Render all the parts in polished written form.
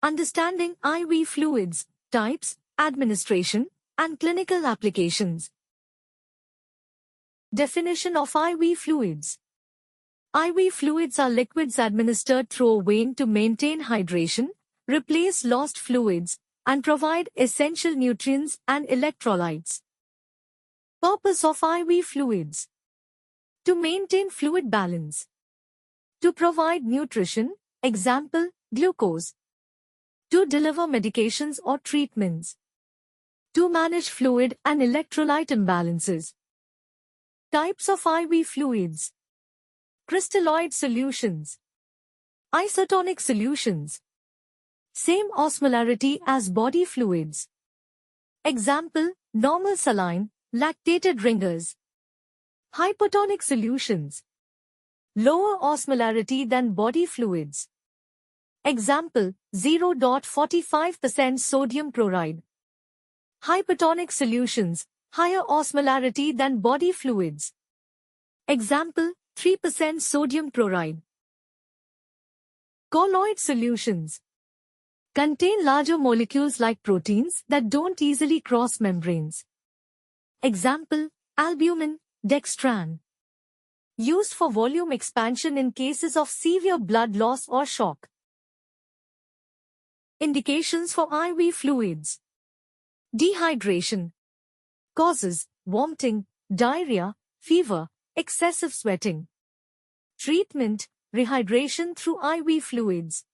Understanding IV fluids, types, administration, and clinical applications. Definition of IV fluids. IV fluids are liquids administered through a vein to maintain hydration, replace lost fluids, and provide essential nutrients and electrolytes. Purpose of IV fluids: to maintain fluid balance, to provide nutrition, example, glucose, to deliver medications or treatments, to manage fluid and electrolyte imbalances. Types of IV fluids: crystalloid solutions, isotonic solutions, same osmolarity as body fluids. Example, normal saline, lactated ringers. Hypotonic solutions, lower osmolarity than body fluids. Example, 0.45% sodium chloride. Hypertonic solutions, higher osmolarity than body fluids. Example, 3% sodium chloride. Colloid solutions contain larger molecules like proteins that don't easily cross membranes. Example, albumin, dextran. Used for volume expansion in cases of severe blood loss or shock. Indications for IV fluids: dehydration. Causes: vomiting, diarrhea, fever, excessive sweating. Treatment: rehydration through IV fluids.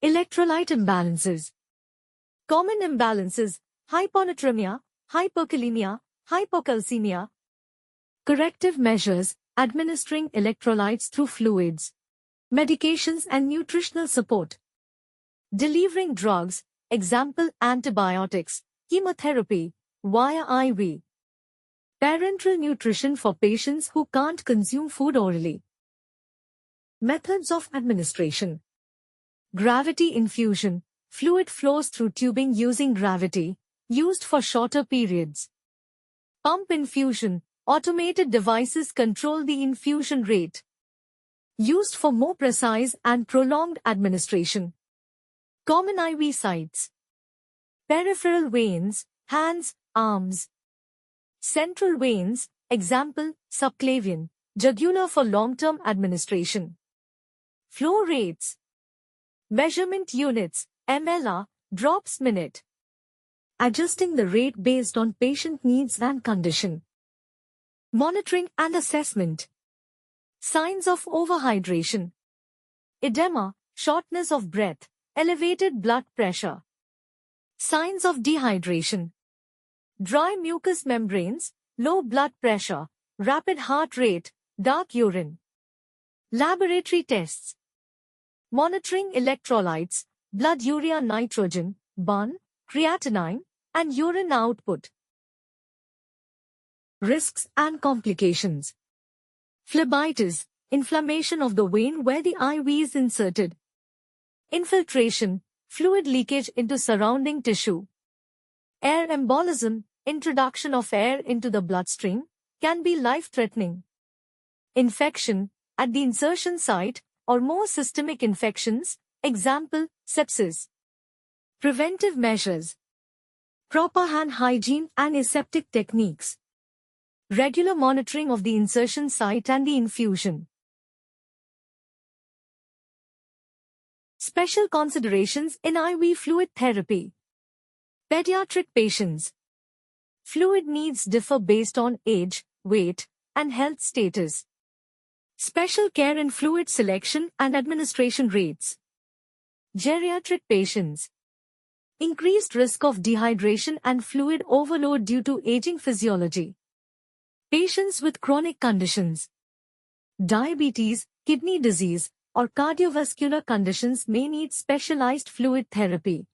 Electrolyte imbalances. Common imbalances: hyponatremia, hyperkalemia, hypocalcemia. Corrective measures: administering electrolytes through fluids. Medications and nutritional support. Delivering drugs, example antibiotics, chemotherapy, via IV. Parenteral nutrition for patients who can't consume food orally. Methods of administration: gravity infusion. Fluid flows through tubing using gravity, used for shorter periods. Pump infusion. Automated devices control the infusion rate. Used for more precise and prolonged administration. Common IV sites: peripheral veins, hands, arms. Central veins, example, subclavian, jugular for long-term administration. Flow rates. Measurement units, ml, drops minute. Adjusting the rate based on patient needs and condition. Monitoring and assessment. Signs of overhydration: edema, shortness of breath, elevated blood pressure. Signs of dehydration: dry mucous membranes, low blood pressure, rapid heart rate, dark urine. Laboratory tests. Monitoring electrolytes, blood urea nitrogen, BUN, creatinine, and urine output. Risks and complications: phlebitis, inflammation of the vein where the IV is inserted. Infiltration, fluid leakage into surrounding tissue. Air embolism, introduction of air into the bloodstream, can be life-threatening. Infection, at the insertion site, or more systemic infections, example, sepsis. Preventive measures: proper hand hygiene and aseptic techniques. Regular monitoring of the insertion site and the infusion. Special considerations in IV fluid therapy. Pediatric patients. Fluid needs differ based on age, weight, and health status. Special care in fluid selection and administration rates. Geriatric patients. Increased risk of dehydration and fluid overload due to aging physiology. Patients with chronic conditions. Diabetes, kidney disease, or cardiovascular conditions may need specialized fluid therapy.